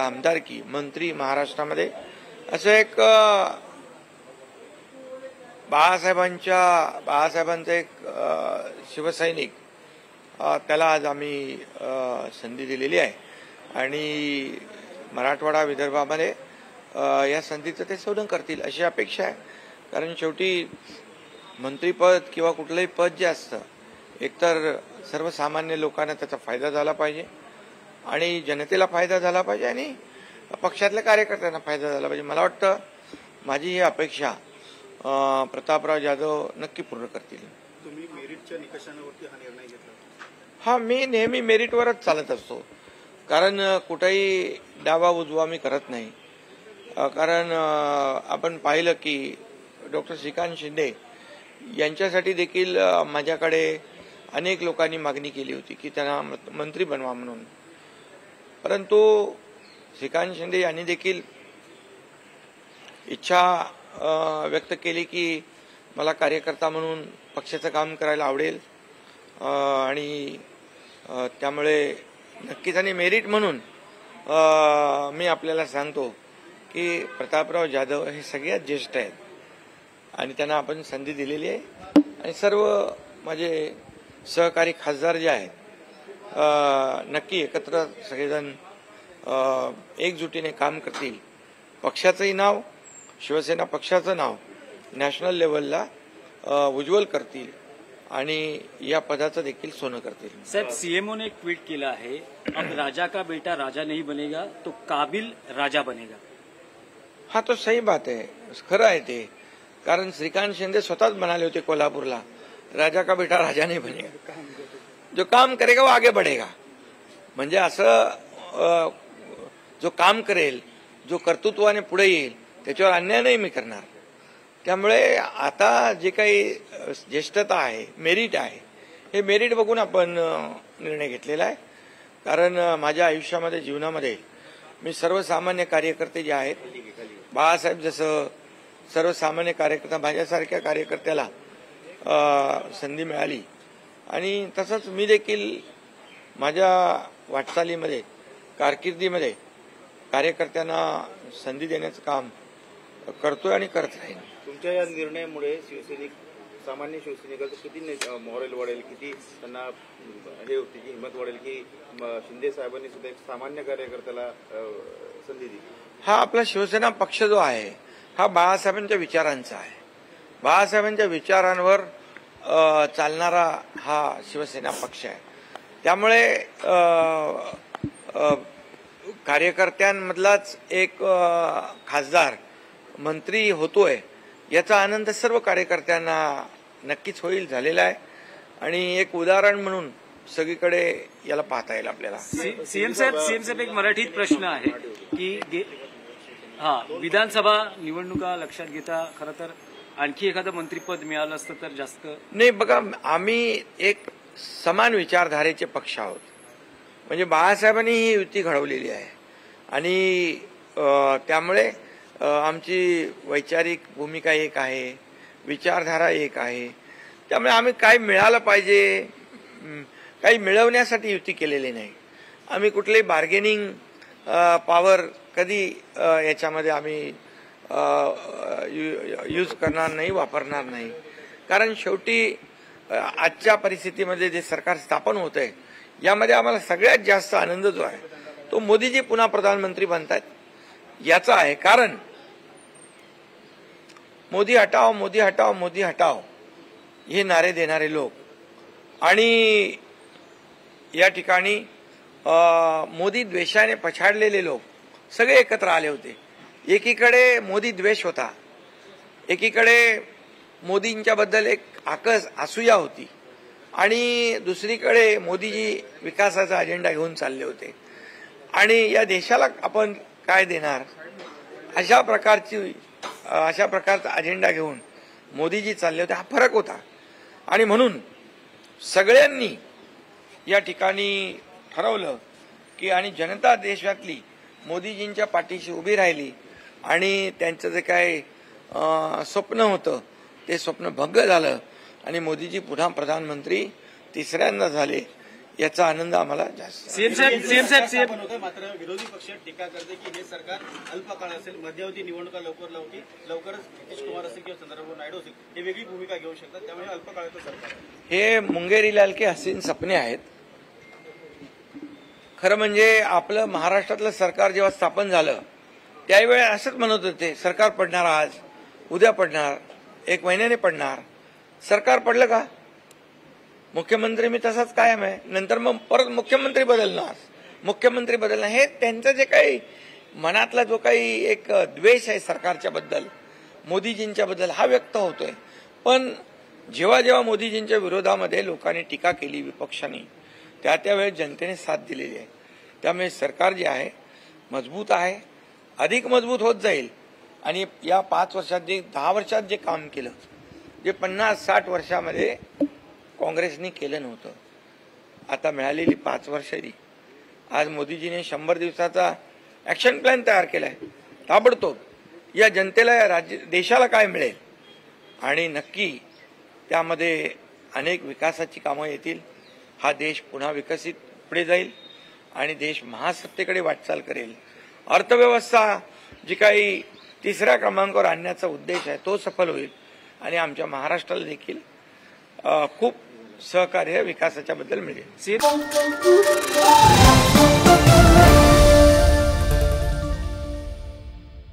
आमदारकी मंत्री महाराष्ट्रामध्ये असं एक बाळासाहेबांचा एक शिवसैनिक त्याला आज आम्ही संधी दिलेली आहे आणि मराठवाडा विदर्भामध्ये या संधीचं ते शोधन करतील अशी अपेक्षा आहे. कारण शेवटी मंत्रीपद किंवा कुठलंही पद जे असतं एकतर सर्वसामान्य लोकांना त्याचा फायदा झाला पाहिजे आणि जनतेला फायदा झाला पाहिजे आणि पक्षातल्या कार्यकर्त्यांना फायदा झाला पाहिजे. मला वाटतं माझी ही अपेक्षा प्रतापराव जाधव नक्की पूर्ण करतील. तुम्ही मेरिटच्या निकषांवरती हा निर्णय घेतला? हा, मी नेहमी मेरिटवरच चालत असतो. कारण कुठेही डावा उजवा मी करत नाही. कारण आपण पाहिलं की डॉक्टर श्रीकांत शिंदे यांच्यासाठी देखील माझ्याकडे अनेक लोकांनी मागणी केली होती की त्यांना मंत्री बनवा म्हणून. परंतु श्रीकांत शिंदे यांनी देखील इच्छा व्यक्त केली की मला कार्यकर्ता म्हणून पक्षाचं काम करायला आवडेल आणि त्यामुळे नक्कीच आणि मेरिट म्हणून मी आपल्याला सांगतो की प्रतापराव जाधव हे सगळ्यात ज्येष्ठ आहेत आणि त्यांना आपण संधी दिलेली आहे आणि सर्व माझे सहकारी खासदार जे आहेत नक्की एकत्र सगळेजण एकजुटीने काम करतील. पक्षाचंही नाव शिवसेना पक्षाचं नाव नॅशनल लेवलला उज्ज्वल करतील आणि या पदाचं देखील सोनं करतील. साहेब, सीएमओ ने एक ट्वीट केला है, अब राजा का बेटा राजा नहीं बनेगा तो काबिल राजा बनेगा. हा, तो सही बात आहे, खरं आहे ते. कारण श्रीकांत शिंदे स्वतःच म्हणाले होते कोल्हापूरला, राजा का बेटा राजा नहीं बनेगा, जो काम करेगा वो आगे बढ़ेगा. म्हणजे असं जो काम करेल, जो कर्तृत्वाने पुढे येईल त्याच्यावर अन्याय नाही मी करणार. त्यामुळे आता जे काही ज्येष्ठता आहे, मेरिट आहे, हे मेरिट बघून आपण निर्णय घेतलेला आहे. कारण माझ्या आयुष्यामध्ये जीवनामध्ये मी सर्वसामान्य कार्यकर्ते जे आहेत, बाळासाहेब जसं सर्वसामान्य कार्यकर्ता माझ्यासारख्या कार्यकर्त्याला संधी मिळाली आणि तसंच मी देखील माझ्या वाटचालीमध्ये कारकिर्दीमध्ये कार्यकर्त्यांना संधी देण्याचं काम करतोय आणि करत राहीन. तुमच्या या निर्णयामुळे सामान्य शिवसैनिकांचं किती मॉरल वाढेल, किती त्यांना हे होती की हिंमत वाढेल की शिंदे साहेबांनी सुद्धा एक सामान्य कार्यकर्त्याला संधी दिली. हा आपला शिवसेना पक्ष जो आहे हा बाळासाहेबांच्या विचारांचा आहे. बाळासाहेबांच्या विचारांवर चालणारा हा शिवसेना पक्ष आहे. त्यामुळे कार्यकर्त्यांमधलाच एक खासदार मंत्री होतोय याचा आनंद सर्व कार्यकर्त्यांना नक्कीच होईल, झालेला आहे आणि एक उदाहरण म्हणून सगळीकडे याला पाहता येईल आपल्याला. सीएम साहेब एक मराठीत प्रश्न आहे की विधानसभा निवडणुका लक्षात घेता खरं तर आणखी एखादं मंत्रीपद मिळालं असतं तर जास्त नाही. बघा, आम्ही एक समान विचारधारेचे पक्ष आहोत. म्हणजे बाळासाहेबांनी ही युती घडवलेली आहे आणि त्यामुळे आमची वैचारिक भूमिका एक आहे, विचारधारा एक आहे. त्यामुळे आम्ही काय मिळालं पाहिजे, काही मिळवण्यासाठी युती केलेली नाही. आम्ही कुठलीही बार्गेनिंग पॉवर कधी याच्यामध्ये आम्ही यूज करणार नाही, वापरणार नाही. कारण शेवटी आजच्या परिस्थितीमध्ये जे सरकार स्थापन होत आहे यामध्ये आम्हाला सगळ्यात जास्त आनंद जो आहे तो मोदीजी पुन्हा प्रधानमंत्री बनतात याचा आहे. कारण मोदी हटाओ, मोदी हटाओ, मोदी हटाओ हे नारे देणारे लोक आणि या ठिकाणी मोदी द्वेषाने पछाडलेले लोक सगळे एकत्र आले होते. एकीकडे मोदी द्वेष होता, एकीकडे मोदींच्याबद्दल एक आकस असूया होती आणि दुसरीकडे मोदीजी विकासाचा अजेंडा घेऊन चालले होते आणि या देशाला आपण काय देणार अशा प्रकारचा अजेंडा घेऊन मोदीजी चालले होते. हा फरक होता आणि म्हणून सगळ्यांनी या ठिकाणी ठरवलं की आणि जनता देशातली मोदीजींच्या पाठीशी उभी राहिली आणि त्यांचं जे काय स्वप्न होतं ते स्वप्न भंग झालं आणि मोदीजी पुन्हा प्रधानमंत्री तिसऱ्यांदा झाले. याचा आनंद आम्हाला जास्त. सीएम साहेब होतं, मात्र विरोधी पक्ष टीका करते की हे सरकार अल्पकाळ असेल, मध्यावधी निवडणुका लवकरच नितीश कुमार असेल किंवा चंद्रबाबू नायडू असेल हे वेगळी भूमिका घेऊ शकतात, त्यामुळे अल्पकाळाचं सरकार आहे. हे मुंगेरीलाल के हसीन सपने आहेत. खरं म्हणजे आपलं महाराष्ट्रातलं सरकार जेव्हा स्थापन झालं त्यावेळी असंच म्हणत होते, सरकार पडणार आज, उद्या पडणार, 1 महिन्याने पडणार. सरकार पडलं का? मुख्यमंत्री मी तसाच कायम आहे. नंतर मग परत मुख्यमंत्री बदलणार हे त्यांचं जे काही मनातला जो काही एक द्वेष आहे सरकारच्या बद्दल, मोदीजींच्या बद्दल हा व्यक्त होतोय. पण जेव्हा जेव्हा मोदीजींच्या विरोधामध्ये लोकांनी टीका केली विपक्षांनी, त्यावेळेस जनतेने साथ दिलेली आहे. त्यामुळे सरकार जे आहे मजबूत आहे, अधिक मजबूत होत जाईल. आणि या 5 वर्षात 10 वर्षात जे काम केलं, जे 50-60 वर्षामध्ये काँग्रेसनी केलं नव्हतं, आता मिळालेली 5 वर्षाची आज मोदीजीने 100 दिवसाचा ऍक्शन प्लॅन तयार केलाय. ताबडतोब या जनतेला, या देशाला काय मिळेल आणि नक्की त्यामध्ये अनेक विकासाची कामं येतील. हा देश पुन्हा विकसित पुढे जाईल आणि देश महासत्तेकडे वाटचाल करेल. अर्थव्यवस्था जी काही 3ऱ्या क्रमांकावर आणण्याचा उद्देश आहे तो सफल होईल आणि आमच्या महाराष्ट्राला देखील खूप सहकार्य विकासाच्या बद्दल मिळेल.